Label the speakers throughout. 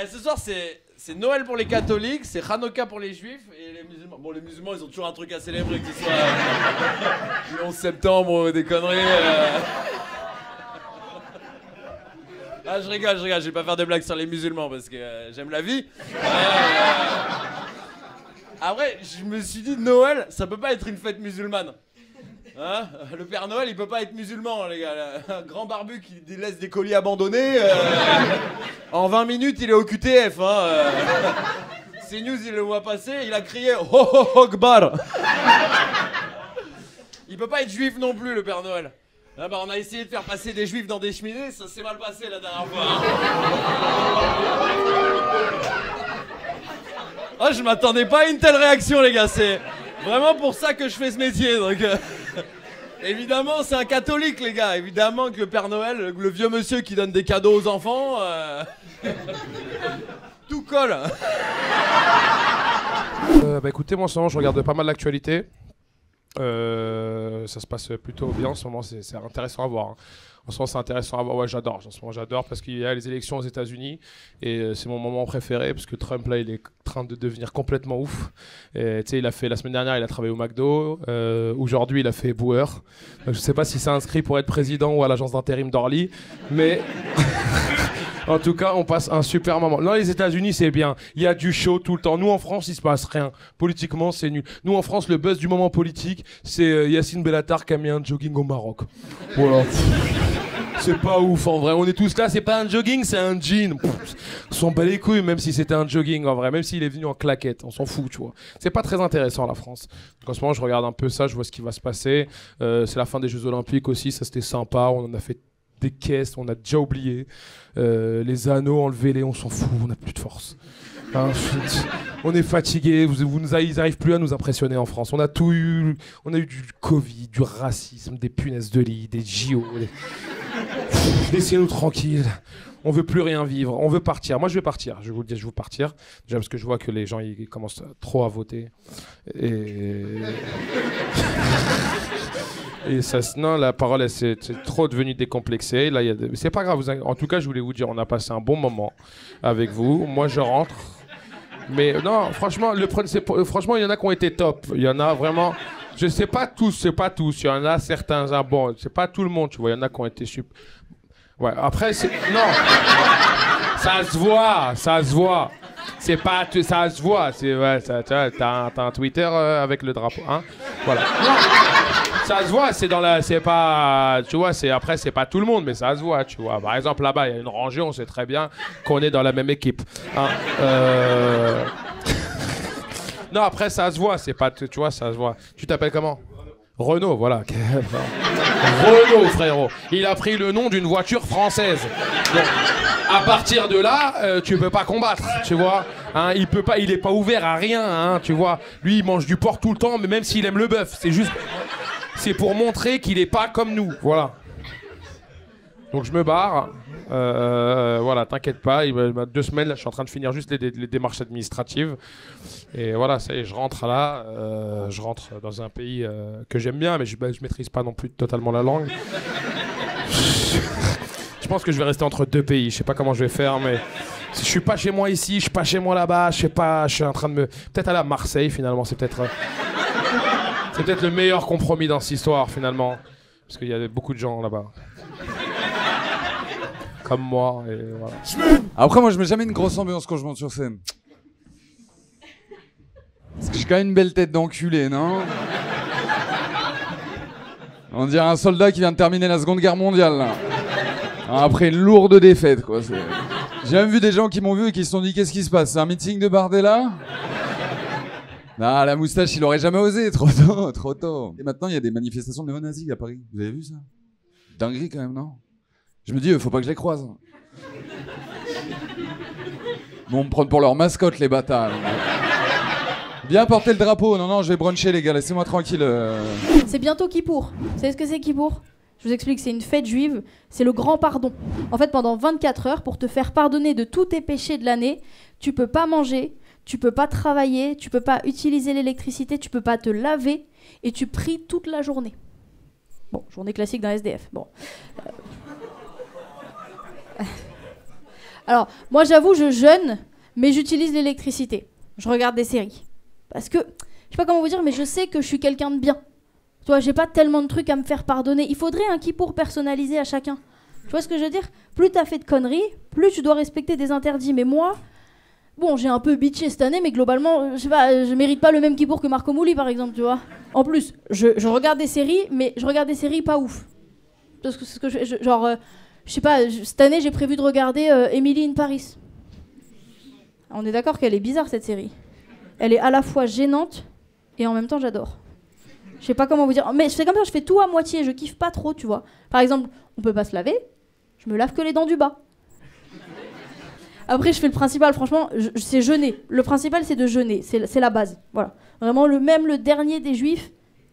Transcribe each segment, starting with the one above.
Speaker 1: ce soir, c'est Noël pour les catholiques, c'est Hanouka pour les juifs et les musulmans. Bon, les musulmans, ils ont toujours un truc à célébrer, que ce soit le 11 septembre, des conneries. Ah, je rigole, je vais pas faire de blagues sur les musulmans parce que j'aime la vie. Après, je me suis dit, Noël, ça peut pas être une fête musulmane. Hein, le Père Noël, il peut pas être musulman, les gars. Un grand barbu qui laisse des colis abandonnés. En 20 minutes, il est au QTF. CNews, il le voit passer, il a crié « Ho ho ho Akbar !» Il peut pas être juif non plus, le Père Noël. Ah bah, on a essayé de faire passer des juifs dans des cheminées, ça s'est mal passé la dernière fois. Oh, je m'attendais pas à une telle réaction, les gars. C'est vraiment pour ça que je fais ce métier. Donc, évidemment, c'est un catholique, les gars. Évidemment que le Père Noël, le vieux monsieur qui donne des cadeaux aux enfants, tout colle.
Speaker 2: Bah écoutez, moi en ce moment, je regarde pas mal l'actualité. Ça se passe plutôt bien en ce moment, c'est intéressant à voir. Hein. En ce moment, c'est intéressant à voir. Ouais, j'adore. En ce moment, j'adore parce qu'il y a les élections aux États-Unis et c'est mon moment préféré parce que Trump là, il est en train de devenir complètement ouf. Tu sais, il a fait la semaine dernière, il a travaillé au McDo. Aujourd'hui, il a fait éboueur. Je sais pas si c'est inscrit pour être président ou à l'agence d'intérim d'Orly, mais en tout cas, on passe un super moment. Non, les États-Unis, c'est bien. Il y a du show tout le temps. Nous, en France, il se passe rien. Politiquement, c'est nul. Nous, en France, le buzz du moment politique, c'est Yacine Bellatar qui a mis un jogging au Maroc. Voilà. C'est pas ouf, en vrai. On est tous là, c'est pas un jogging, c'est un jean. On s'en bat les couilles, même si c'était un jogging, en vrai. Même s'il est venu en claquette. On s'en fout, tu vois. C'est pas très intéressant, la France. Donc, en ce moment, je regarde un peu ça, je vois ce qui va se passer. C'est la fin des Jeux Olympiques aussi, ça c'était sympa. On en a fait des caisses, on a déjà oublié. Les anneaux, enlevez-les, on s'en fout, on n'a plus de force. Hein, on est fatigué, ils n'arrivent plus à nous impressionner en France. On a tout eu, on a eu du Covid, du racisme, des punaises de lit, des JO. Laissez-nous tranquilles. On veut plus rien vivre, on veut partir. Moi je vais partir, je vous le dis, je veux partir. Déjà parce que je vois que les gens ils commencent trop à voter. Et ça, non, la parole, c'est trop devenu décomplexé. Là, c'est pas grave. En tout cas, je voulais vous dire, on a passé un bon moment avec vous. Moi, je rentre. Mais non, franchement, franchement, il y en a qui ont été top. Il y en a vraiment. Je sais pas tous, c'est pas tous. Il y en a certains. Bon, c'est pas tout le monde, tu vois. Il y en a qui ont été super. Ouais. Après, c'est non. Ça se voit, ça se voit. C'est pas, ça se voit. C'est ouais, t'as un Twitter avec le drapeau, hein. Voilà. Non. Ça se voit, c'est pas, tu vois, après c'est pas tout le monde, mais ça se voit, tu vois. Par exemple là-bas, il y a une rangée, on sait très bien qu'on est dans la même équipe. Hein, Non, après ça se voit, c'est pas, tu vois, ça se voit. Tu t'appelles comment? Renault, voilà. Renault, frérot. Il a pris le nom d'une voiture française. Donc, à partir de là, tu peux pas combattre, tu vois. Hein, il est pas ouvert à rien, hein, tu vois. Lui, il mange du porc tout le temps, mais même s'il aime le bœuf, c'est pour montrer qu'il est pas comme nous, voilà. Donc je me barre. Voilà, t'inquiète pas, il y a 2 semaines, là, je suis en train de finir juste les démarches administratives. Et voilà, ça y est, je rentre là. Je rentre dans un pays que j'aime bien, mais je maîtrise pas non plus totalement la langue. Je pense que je vais rester entre 2 pays. Je sais pas comment je vais faire, mais je suis pas chez moi ici, je suis pas chez moi là-bas. Je sais pas, je suis en train de peut-être aller à Marseille finalement. C'est peut-être le meilleur compromis dans cette histoire finalement, parce qu'il y a beaucoup de gens là-bas. Comme moi, et voilà.
Speaker 3: Après, moi, je mets jamais une grosse ambiance quand je monte sur scène. Parce que j'ai quand même une belle tête d'enculé, non? On dirait un soldat qui vient de terminer la Seconde Guerre mondiale, là. Après une lourde défaite, quoi. J'ai même vu des gens qui m'ont vu et qui se sont dit, qu'est-ce qui se passe? C'est un meeting de Bardella? Non, la moustache, il aurait jamais osé, trop tôt, trop tôt. Et maintenant, il y a des manifestations néo-nazis à Paris. Vous avez vu ça? Dinguerie, quand même, non? Je me dis, faut pas que je les croise. Ils vont me prendre pour leur mascotte, les bâtards. Viens porter le drapeau. Non, je vais bruncher, les gars. Laissez-moi tranquille.
Speaker 4: C'est bientôt Kippour. Vous savez ce que c'est Kippour? Je vous explique, c'est une fête juive. C'est le grand pardon. En fait, pendant 24 heures, pour te faire pardonner de tous tes péchés de l'année, tu peux pas manger, tu peux pas travailler, tu peux pas utiliser l'électricité, tu peux pas te laver, et tu pries toute la journée. Bon, journée classique d'un SDF. Bon. Alors, moi j'avoue, je jeûne, mais j'utilise l'électricité. Je regarde des séries. Parce que, je sais pas comment vous dire, mais je sais que je suis quelqu'un de bien. Tu vois, j'ai pas tellement de trucs à me faire pardonner. Il faudrait un kippour personnalisé à chacun. Tu vois ce que je veux dire? Plus t'as fait de conneries, plus tu dois respecter des interdits. Mais moi, bon, j'ai un peu bitché cette année, mais globalement, je sais pas, je mérite pas le même kippour que Marco Mouli, par exemple, tu vois. En plus, je regarde des séries, mais je regarde des séries pas ouf. Parce que c'est ce que je sais pas, cette année, j'ai prévu de regarder Emily in Paris. On est d'accord qu'elle est bizarre, cette série. Elle est à la fois gênante et en même temps, j'adore. Je sais pas comment vous dire, mais je fais comme ça, je fais tout à moitié, je kiffe pas trop, tu vois. Par exemple, on peut pas se laver, je me lave que les dents du bas. Après, je fais le principal, franchement, c'est jeûner. Le principal, c'est de jeûner, c'est la base, voilà. Vraiment, le dernier des juifs,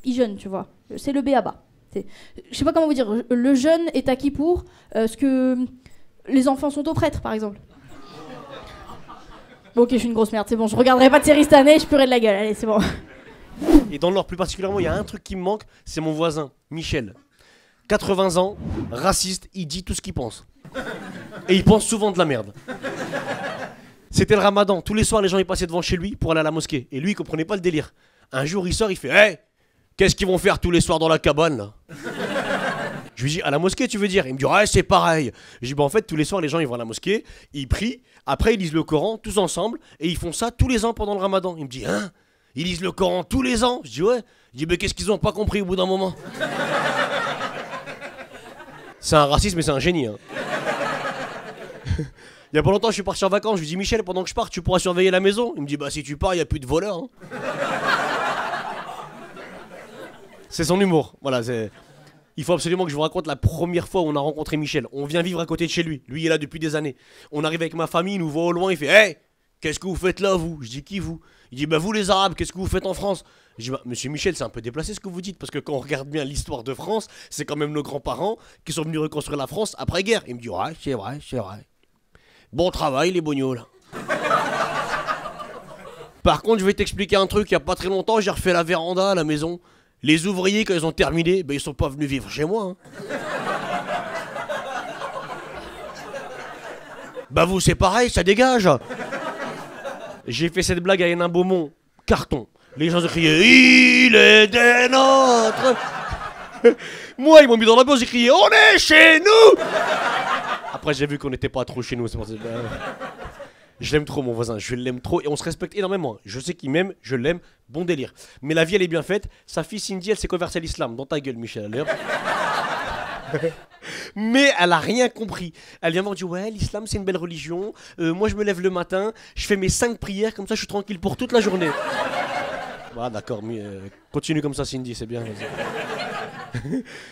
Speaker 4: il jeûne, tu vois. C'est le b.a.-ba. Je sais pas comment vous dire, le jeûne est acquis pour ce que les enfants sont aux prêtres, par exemple. Bon, ok, je suis une grosse merde, c'est bon, je regarderai pas de série cette année, je pleurerai de la gueule, allez, c'est bon.
Speaker 5: Et dans le Nord, plus particulièrement, il y a un truc qui me manque, c'est mon voisin, Michel. 80 ans, raciste, il dit tout ce qu'il pense. Et il pense souvent de la merde. C'était le ramadan, tous les soirs, les gens ils passaient devant chez lui pour aller à la mosquée. Et lui, il comprenait pas le délire. Un jour, il sort, il fait « Hey, qu'est-ce qu'ils vont faire tous les soirs dans la cabane, là ?» Je lui dis, à la mosquée, tu veux dire? Il me dit, ouais, c'est pareil. Je dis, bah en fait, tous les soirs, les gens, ils vont à la mosquée, ils prient, après, ils lisent le Coran, tous ensemble, et ils font ça tous les ans pendant le ramadan. Il me dit, hein? Ils lisent le Coran tous les ans? Je dis, ouais. Je dis, mais qu'est-ce qu'ils ont pas compris au bout d'un moment? C'est un raciste, mais c'est un génie, hein. Il y a pas longtemps, je suis parti en vacances, je lui dis, Michel, pendant que je pars, tu pourras surveiller la maison? Il me dit, bah si tu pars, il n'y a plus de voleurs, hein. C'est son humour, voilà, c'est... Il faut absolument que je vous raconte la première fois où on a rencontré Michel. On vient vivre à côté de chez lui. Lui, il est là depuis des années. On arrive avec ma famille, il nous voit au loin, il fait « Hey, qu'est-ce que vous faites là, vous ?» Je dis « Qui, vous ?» Il dit « Bah vous, les Arabes, qu'est-ce que vous faites en France ?» Je dis bah, « Monsieur Michel, c'est un peu déplacé ce que vous dites, parce que quand on regarde bien l'histoire de France, c'est quand même nos grands-parents qui sont venus reconstruire la France après-guerre. » Il me dit « Ouais, c'est vrai, c'est vrai. Bon travail, les bognols. » Par contre, je vais t'expliquer un truc. Il y a pas très longtemps, j'ai refait la véranda à la maison. Les ouvriers, quand ils ont terminé, ben, ils sont pas venus vivre chez moi. Hein. Bah vous, c'est pareil, ça dégage. J'ai fait cette blague à Hénin Beaumont, carton. Les gens ont crié « Il est des nôtres !» Moi, ils m'ont mis dans l'ambiance, j'ai crié « On est chez nous !» Après, j'ai vu qu'on n'était pas trop chez nous. C'est pour ça, je l'aime trop, mon voisin, je l'aime trop et on se respecte énormément. Je sais qu'il m'aime, je l'aime, bon délire. Mais la vie, elle est bien faite. Sa fille Cindy, elle s'est convertie à l'islam. Dans ta gueule, Michel, à l'heure. Mais elle a rien compris. Elle vient me dire, ouais, l'islam, c'est une belle religion. Moi, je me lève le matin, je fais mes 5 prières, comme ça, je suis tranquille pour toute la journée. Voilà, d'accord, mais continue comme ça, Cindy, c'est bien.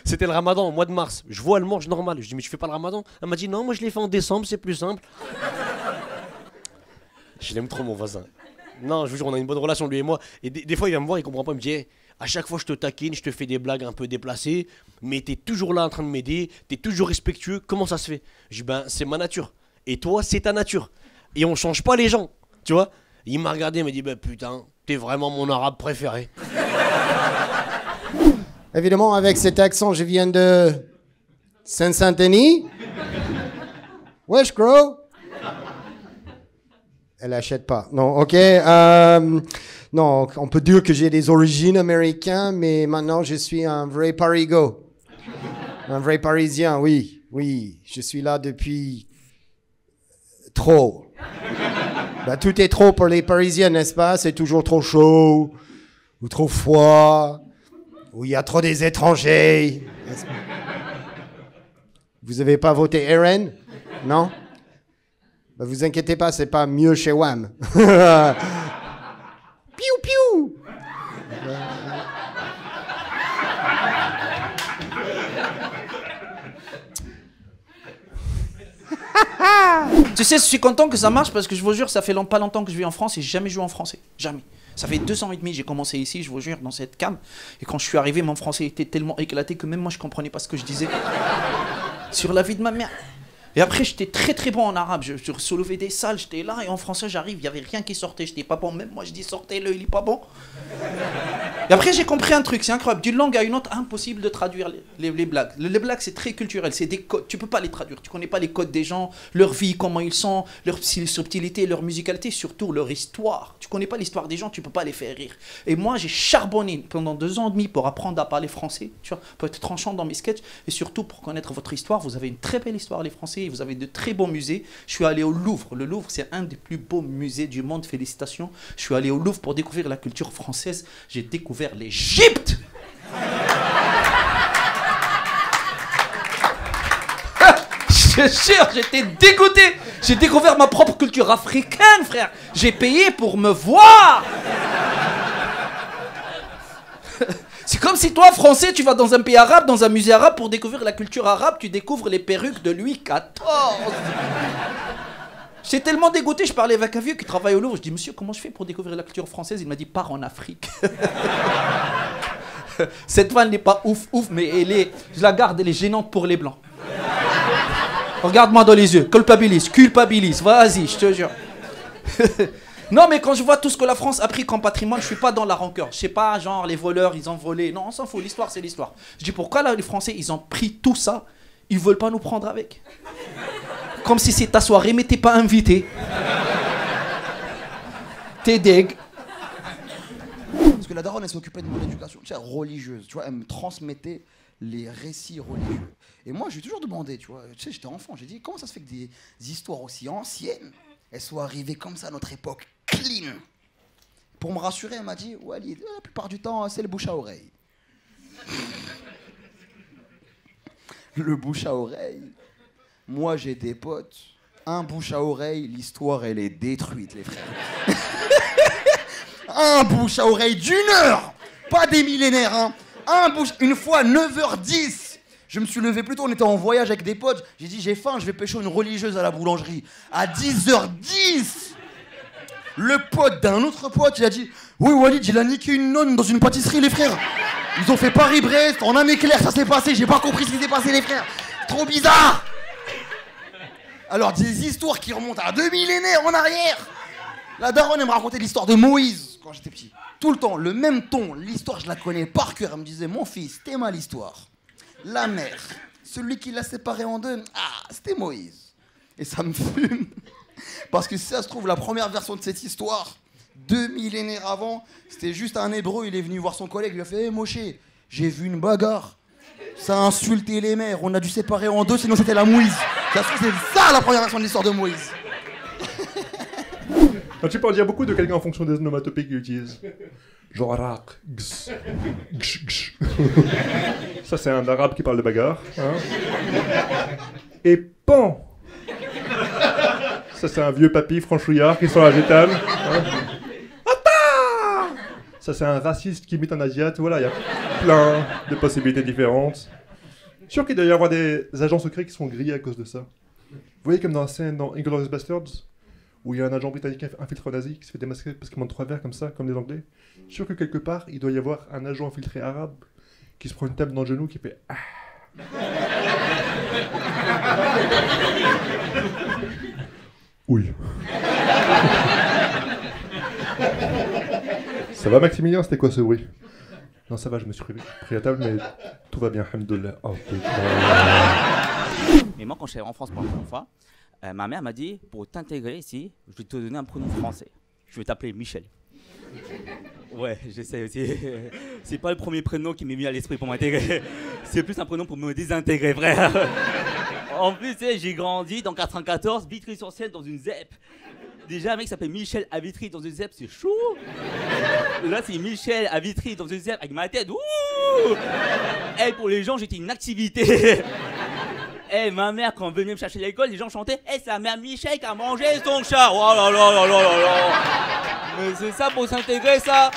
Speaker 5: C'était le ramadan, au mois de mars. Je vois, elle mange normal. Je dis, mais tu fais pas le ramadan? Elle m'a dit, non, moi, je l'ai fait en décembre, c'est plus simple. Je l'aime trop, mon voisin. Non, je vous jure, on a une bonne relation, lui et moi. Et des fois, il vient me voir, il comprend pas, il me dit hey, à chaque fois, je te taquine, je te fais des blagues un peu déplacées, mais t'es toujours là en train de m'aider, t'es toujours respectueux, comment ça se fait? Je dis ben, c'est ma nature. Et toi, c'est ta nature. Et on change pas les gens, tu vois? Il m'a regardé, il m'a dit ben putain, t'es vraiment mon arabe préféré.
Speaker 6: Évidemment, avec cet accent, je viens de Saint-Denis. Wesh, gros. Elle achète pas. Non, ok. Non, on peut dire que j'ai des origines américaines, mais maintenant je suis un vrai parigo. Un vrai Parisien, oui. Oui, je suis là depuis trop. Bah, tout est trop pour les Parisiens, n'est-ce pas? C'est toujours trop chaud, ou trop froid, ou il y a trop des étrangers. Vous avez pas voté RN? Non? Bah vous inquiétez pas, c'est pas mieux chez WAM. Piou piou.
Speaker 7: Tu sais, je suis content que ça marche parce que je vous jure, ça fait pas longtemps que je vis en France et j'ai jamais joué en français. Jamais. Ça fait 2 ans et demi, j'ai commencé ici, je vous jure, dans cette cam. Et quand je suis arrivé, mon français était tellement éclaté que même moi, je comprenais pas ce que je disais. Sur la vie de ma mère. Et après, j'étais très très bon en arabe. Je soulevais des salles, j'étais là. Et en français, j'arrive, il n'y avait rien qui sortait. J'étais pas bon. Même moi, je dis sortez-le, il est pas bon. Et après, j'ai compris un truc, c'est incroyable. D'une langue à une autre, impossible de traduire les blagues. Les blagues, c'est très culturel, c'est des codes. Tu peux pas les traduire. Tu connais pas les codes des gens, leur vie, comment ils sont, leur subtilité, leur musicalité, surtout leur histoire. Tu connais pas l'histoire des gens, tu peux pas les faire rire. Et moi, j'ai charbonné pendant 2 ans et demi pour apprendre à parler français, tu vois, pour être tranchant dans mes sketchs et surtout pour connaître votre histoire. Vous avez une très belle histoire, les Français, et vous avez de très beaux musées. Je suis allé au Louvre. Le Louvre, c'est un des plus beaux musées du monde. Félicitations. Je suis allé au Louvre pour découvrir la culture française. J'ai découvert l'Égypte. Je te jure, j'étais dégoûté. J'ai découvert ma propre culture africaine, frère. J'ai payé pour me voir. C'est comme si toi, français, tu vas dans un pays arabe, dans un musée arabe pour découvrir la culture arabe, tu découvres les perruques de Louis XIV. J'étais tellement dégoûté, je parlais avec un vieux qui travaille au Louvre. Je dis, monsieur, comment je fais pour découvrir la culture française? Il m'a dit, pars en Afrique. Cette vanne n'est pas ouf, mais je la garde, elle est gênante pour les blancs. Regarde-moi dans les yeux, culpabilise, vas-y, je te jure. Non, mais quand je vois tout ce que la France a pris comme patrimoine, je suis pas dans la rancœur. Je sais pas, genre, les voleurs, ils ont volé. Non, on s'en fout, l'histoire, c'est l'histoire. Je dis, pourquoi là, les Français, ils ont pris tout ça, ils veulent pas nous prendre avec? Comme si c'est ta soirée, mais t'es pas invité. T'es deg.
Speaker 8: Parce que la daronne, elle s'occupait de mon éducation, tu sais, religieuse. Tu vois, elle me transmettait les récits religieux. Et moi, je lui ai toujours demandé, tu vois, tu sais, j'étais enfant, j'ai dit, comment ça se fait que des histoires aussi anciennes, elles soient arrivées comme ça à notre époque, clean? Pour me rassurer, elle m'a dit, Walid, la plupart du temps, c'est le bouche à oreille. Le bouche à oreille. Moi, j'ai des potes. Un bouche à oreille, l'histoire, elle est détruite, les frères. Un bouche à oreille d'1 heure. Pas des millénaires, hein. Une fois, 9h10. Je me suis levé plus tôt, on était en voyage avec des potes. J'ai dit, j'ai faim, je vais pêcher une religieuse à la boulangerie. À 10h10. Le pote d'un autre pote, il a dit, oui, Walid, il a niqué une nonne dans une pâtisserie, les frères. Ils ont fait Paris-Brest, en un éclair, ça s'est passé. J'ai pas compris ce qui s'est passé, les frères. Trop bizarre. Alors, des histoires qui remontent à 2 millénaires en arrière. La daronne, elle me racontait l'histoire de Moïse quand j'étais petit. Tout le temps, le même ton. L'histoire, je la connais par cœur. Elle me disait, mon fils, c'était mal l'histoire. La mère, celui qui l'a séparé en deux, c'était Moïse. Et ça me fume. Parce que si ça se trouve, la première version de cette histoire, 2 millénaires avant, c'était juste un hébreu. Il est venu voir son collègue, il lui a fait, Moshe, j'ai vu une bagarre. Ça a insulté les mères. On a dû séparer en 2, sinon c'était la Moïse. C'est ça la première version de l'histoire de Moïse.
Speaker 9: Tu peux en dire beaucoup de quelqu'un en fonction des onomatopées qu'il utilise. Genre arak, gs, gsh, gsh. Ça c'est un arabe qui parle de bagarre. Hein. Et pan. Ça c'est un vieux papy franchouillard qui sort la gétane. Hein. Ata. Ça c'est un raciste qui imite un asiate. Voilà, il y a plein de possibilités différentes. Je suis sûr qu'il doit y avoir des agents secrets qui sont grillés à cause de ça. Vous voyez comme dans la scène dans Inglourious Basterds, où il y a un agent britannique infiltré nazi qui se fait démasquer parce qu'il monte 3 verres comme ça, comme les Anglais. Je suis sûr que quelque part, il doit y avoir un agent infiltré arabe qui se prend une table dans le genou qui fait ah. Oui. Ça va Maximilien, c'était quoi ce bruit? Non, ça va, je me suis pris à table, mais tout va bien, alhamdoulilah. Oh,
Speaker 10: mais moi, quand je suis en France pour la première fois, ma mère m'a dit, pour t'intégrer ici, je vais te donner un prénom français. Je vais t'appeler Michel. Ouais, j'essaie aussi. C'est pas le premier prénom qui m'est mis à l'esprit pour m'intégrer. C'est plus un prénom pour me désintégrer, frère. En plus, j'ai grandi dans 94, Vitry-sur-Seine, dans une ZEP. Déjà, un mec s'appelle Michel à Vitry dans une ZEP, c'est chaud. Là, c'est Michel à Vitry dans une ZEP avec ma tête. Ouh. Et pour les gens, j'étais une activité. Eh, ma mère, quand elle venait me chercher à l'école, les gens chantaient « Eh, c'est la mère Michel qui a mangé son chat !» Oh là là là là là là. Mais c'est ça pour s'intégrer, ça.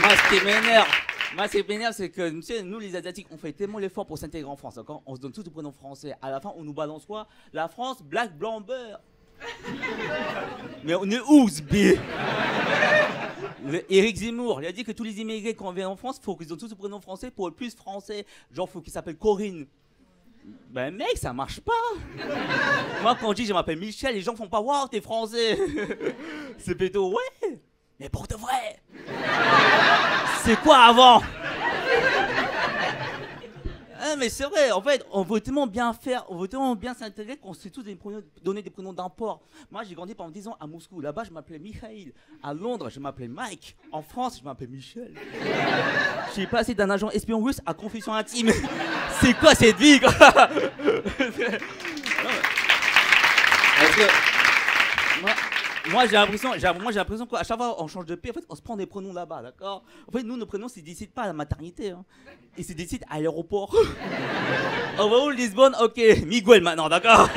Speaker 10: Moi, ce qui m'énerve, c'est que, tu sais, nous, les Asiatiques, on fait tellement l'effort pour s'intégrer en France, d'accord? On se donne tous des prénoms français. À la fin, on nous balance quoi? La France, black, blanc, beurre. Mais on est où, Sbi? Éric Zemmour, il a dit que tous les immigrés quand on vient en France, faut qu'ils ont tous ce prénom français pour être plus français. Genre, faut qu'ils s'appellent Corinne. Ben mec, ça marche pas. Moi, quand je dis je m'appelle Michel, les gens font pas waouh, t'es français. C'est plutôt ouais, mais pour de vrai. C'est quoi avant? Mais c'est vrai, en fait, on veut tellement bien faire, on veut tellement bien s'intégrer qu'on s'est tous donner des prénoms d'import. Moi, j'ai grandi pendant 10 ans à Moscou. Là-bas, je m'appelais Mikhail. À Londres, je m'appelais Mike. En France, je m'appelle Michel. J'ai passé d'un agent espion russe à confession intime. C'est quoi cette vie, quoi? Moi j'ai l'impression qu'à chaque fois on change de pays, en fait on se prend des prénoms là-bas, d'accord? En fait nous nos prénoms se décident pas à la maternité, hein. Ils se décident à l'aéroport. On va où Lisbonne? Ok, Miguel maintenant, d'accord?